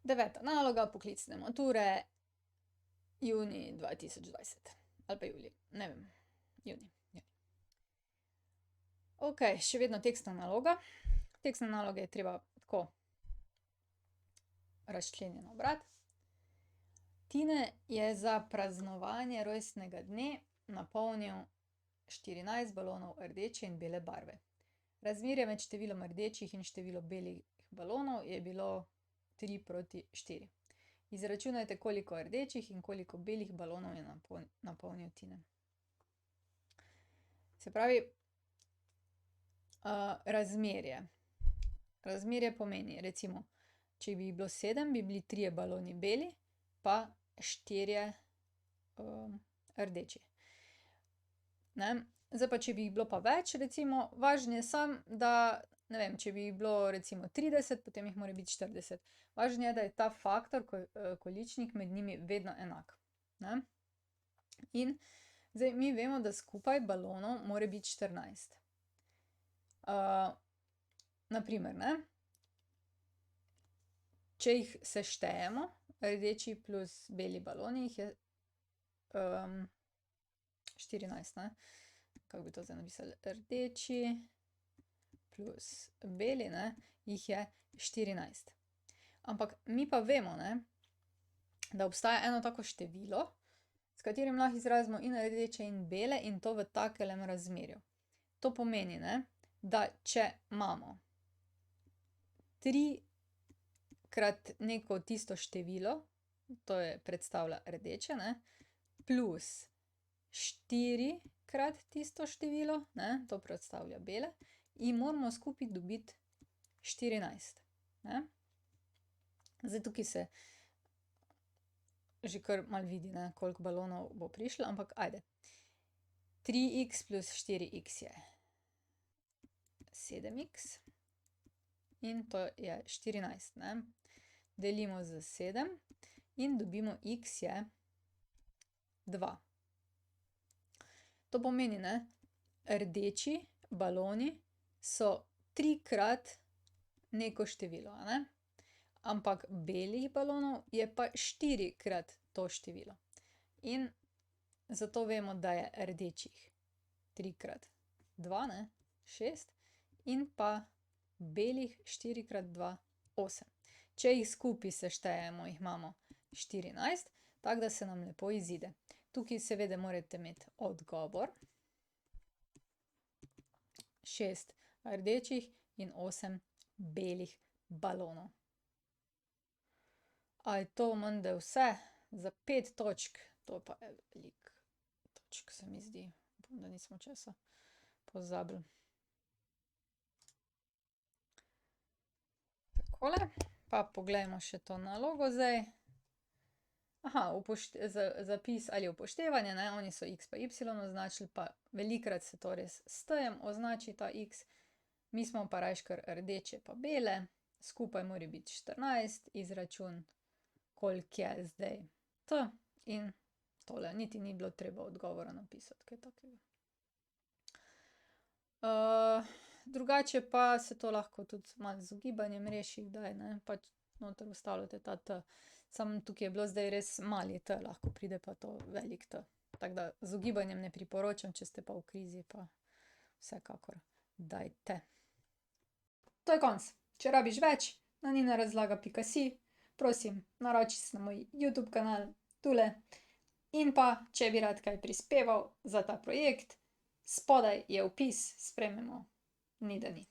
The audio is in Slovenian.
9. naloga poklicne mature, junij 2020. Ali pa julij, ne vem, junij. Ok, še vedno tekstna naloga. Tekstne naloge je treba tako razčlenjeno brati. Tine je za praznovanje rojstnega dne napolnil 14 balonov rdeče in bele barve. Razmerje med številom rdečih in število belih balonov je bilo 3:4. Izračunajte, koliko rdečih in koliko belih balonov je napolnil Tine. Se pravi, razmerje. Razmerje pomeni, recimo, če bi jih bilo 7, bi bili 3 baloni beli pa 4 rdeči. Ne? Zdaj pa, če bi jih bilo pa več, recimo, važno je samo, da, ne vem, če bi jih bilo recimo 30, potem jih mora biti 40. Važno je, da je ta faktor, količnik med njimi vedno enak. Ne? In zdaj mi vemo, da skupaj balonov mora biti 14. Na primer, ne, če jih seštejemo, rdeči plus beli baloni, jih je 14, ne. Kako bi to zdaj napisali? Rdeči plus beli, ne, jih je 14. Ampak mi pa vemo, ne, da obstaja eno tako število, s katerim lahko izrazimo in rdeče in bele, in to v takelem razmerju. To pomeni, ne, da če imamo 3 krat neko tisto število, to je predstavlja rdeče, ne, plus 4 krat tisto število, ne, to predstavlja bele, in moramo skupaj dobiti 14, ne. Zdaj tukaj se že kar malo vidi, ne, koliko balonov bo prišlo, ampak ajde. 3x plus 4x je 7x in to je 14, ne. Delimo z 7 in dobimo x je 2. To pomeni, ne, rdeči baloni so 3-krat neko število, a ne. Ampak belih balonov je pa 4-krat to število. In zato vemo, da je rdečih 3x2, ne, 6, in pa belih 4x2, 8. Če jih skupaj seštejemo, jih imamo 14, tako da se nam lepo izide. Tukaj seveda morate imeti odgovor. 6 rdečih in 8 belih balonov. A je to menda vse? Za 5 točk, to pa je veliko točk, se mi zdi. Upam, da nismo česa pozabili. Takole, pa poglejmo še to nalogo zdaj. Aha, zapis ali upoštevanje, ne, oni so x pa y označili, pa velikokrat se to res s t-jem označi ta x. Mi smo pa rajši kar rdeče pa bele, skupaj mora biti 14, izračun, koliko je zdaj t, in tole, niti ni bilo treba odgovora napisati, kaj takega. Drugače pa se to lahko tudi malo z ugibanjem reši kdaj, ne, pač noter vstavljate ta t. Samo tukaj je bilo zdaj res mali t, lahko pride pa to velik T. Tako da z ugibanjem ne priporočam, če ste pa v krizi, pa vsekakor dajte. To je konec. Če rabiš več, na ninarazlaga.si, prosim, naroči se na moj YouTube kanal, tule. In pa, če bi rad kaj prispeval za ta projekt, spodaj je vpis, sprejmemo, ni da ni.